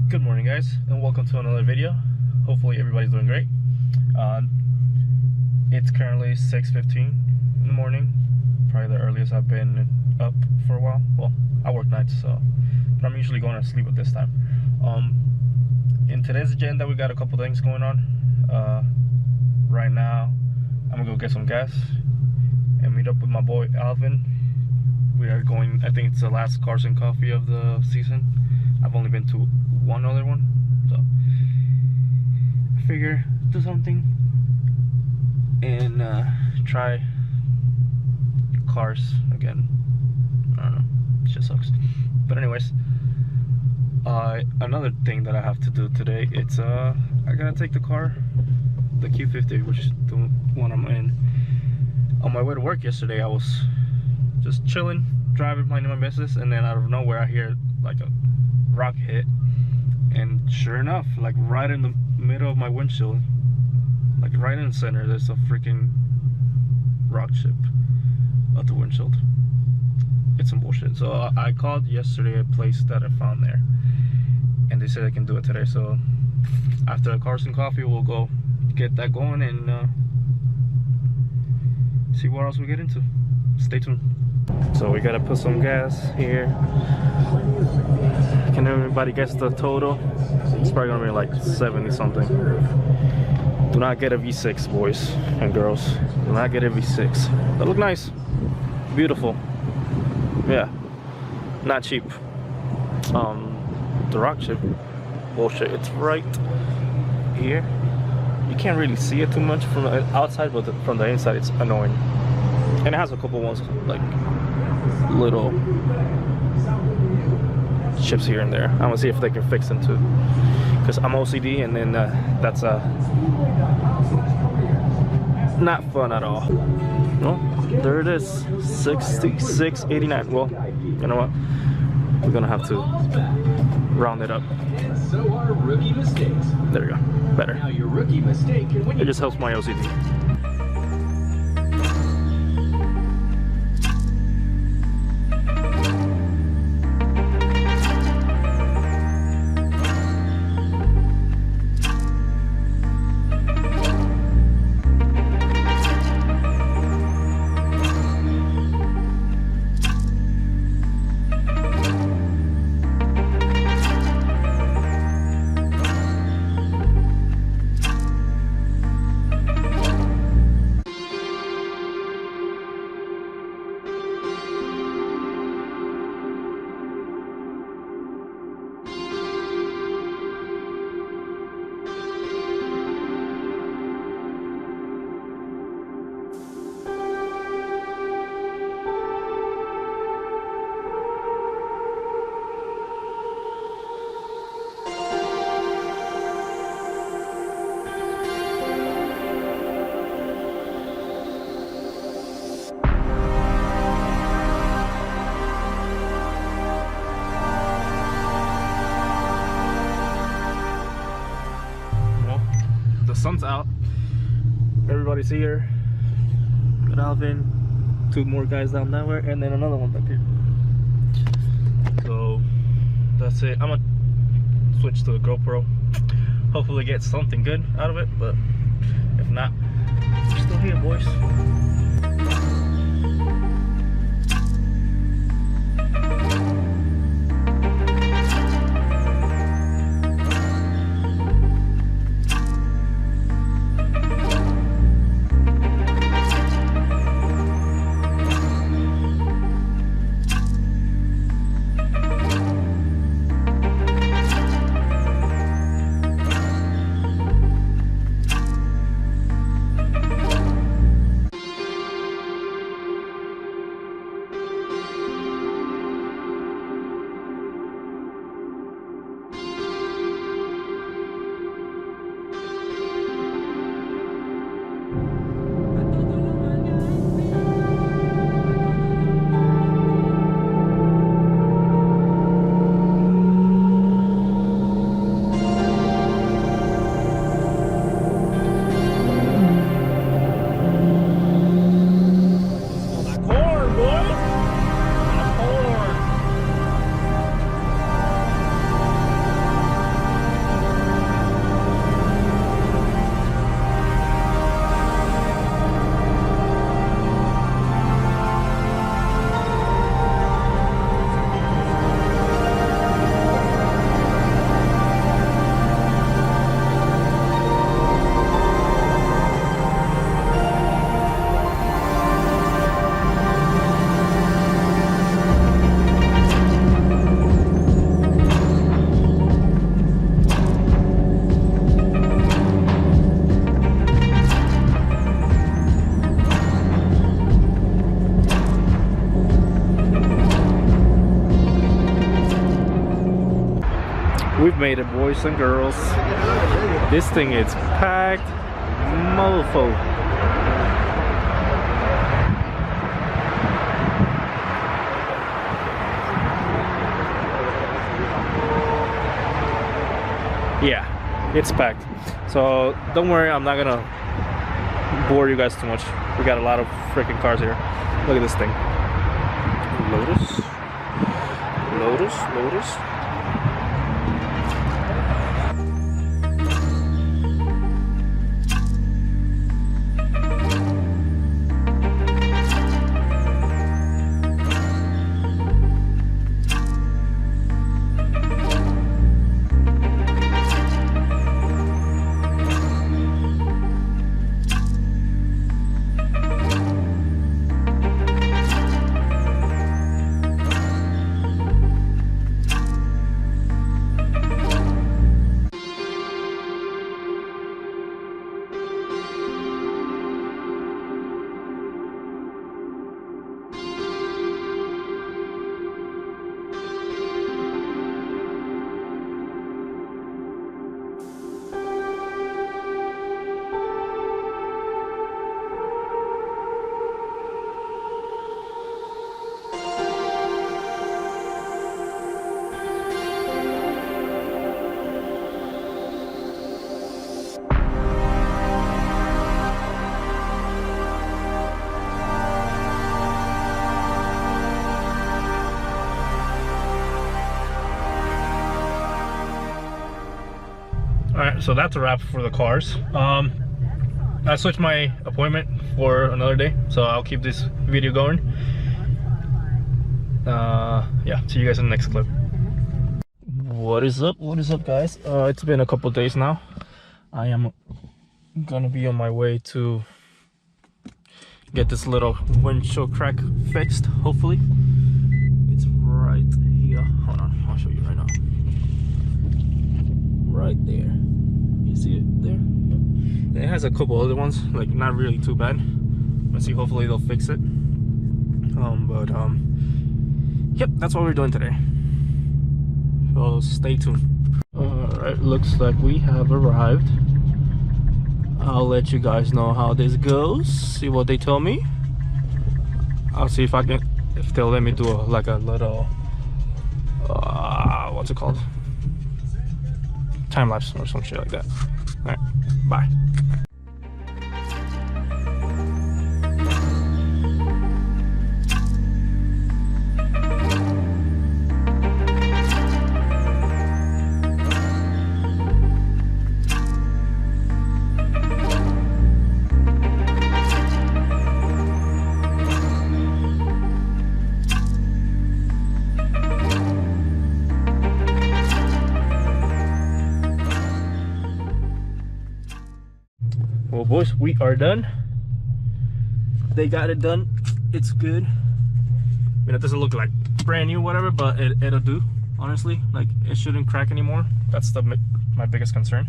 Good morning, guys, and welcome to another video. Hopefully everybody's doing great. It's currently 6:15 in the morning, probably the earliest I've been up for a while. Well, I work nights, so but I'm usually going to sleep at this time. In today's agenda, we got a couple things going on. Right now I'm gonna go get some gas and meet up with my boy Alvin. We are going, I think it's the last Cars and Coffee of the season. I've only been to one other one, so I figure do something and try cars again. I don't know, it just sucks. But anyways, another thing that I have to do today, it's I gotta take the car, the Q50, which is the one I'm in. On my way to work yesterday, I was just chilling, driving, minding my business, and then out of nowhere I hear like a rock hit, and sure enough, like right in the middle of my windshield, like right in the center, there's a freaking rock chip at the windshield. It's some bullshit. So I called yesterday a place that I found there, and they said they can do it today. So after the Cars and Coffee, we'll go get that going and see what else we get into. Stay tuned. So we gotta put some gas here. Can everybody guess the total? It's probably gonna be like 70 something. Do not get a V6, boys and girls. Do not get a V6. They look nice, beautiful. Yeah, not cheap. The rock chip, bullshit. It's right here. You can't really see it too much from the outside, but from the inside, it's annoying. And it has a couple ones like little chips here and there. I'm gonna see if they can fix them too, because I'm OCD, and then that's not fun at all. Well, there it is, 66.89. Well, you know what? We're gonna have to round it up. And so are rookie mistakes. There we go. Better. Now your rookie mistake, It just helps my OCD. Sun's out, everybody's here. Got Alvin, two more guys down there, and then another one back here. So that's it. I'm gonna switch to a GoPro, hopefully get something good out of it, but if not, we're still here, boys. We've made it, boys and girls. This thing is packed, mofo. Yeah, it's packed. So don't worry, I'm not gonna bore you guys too much. We got a lot of freaking cars here. Look at this thing. Lotus. Lotus, Lotus. Alright, so that's a wrap for the cars. I switched my appointment for another day, so I'll keep this video going. Yeah, see you guys in the next clip. What is up guys? It's been a couple days now. I am gonna be on my way to get this little windshield crack fixed, hopefully. It's right here. Hold on, I'll show you right now. Right there. You see it there? Yep. It has a couple other ones, like not really too bad. Let's see, hopefully they'll fix it. Yep, that's what we're doing today. So stay tuned. Alright, looks like we have arrived. I'll let you guys know how this goes. See what they tell me. I'll see if they'll let me do like a little what's it called? Time lapse or some shit like that. Alright, bye. Well, boys, we are done. They got it done. It's good. I mean, it doesn't look like brand new, whatever, but it'll do. Honestly, like it shouldn't crack anymore. That's my biggest concern.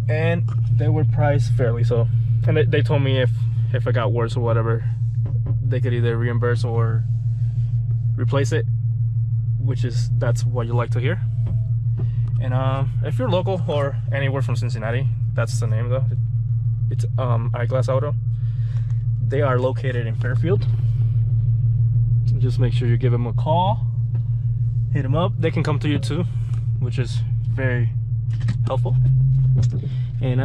And they were priced fairly, so. And they told me if it got worse or whatever, they could either reimburse or replace it, that's what you like to hear. And if you're local or anywhere from Cincinnati, that's the name though. It's Eyeglass Auto. They are located in Fairfield. Just make sure you give them a call, hit them up. They can come to you too, which is very helpful. And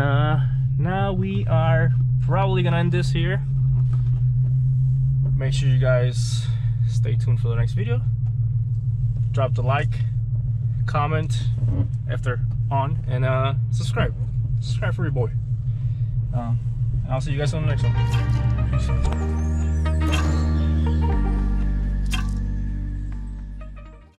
now we are probably gonna end this here. Make sure you guys stay tuned for the next video. Drop the like, comment after on, and subscribe for your boy. And I'll see you guys on the next one. Peace.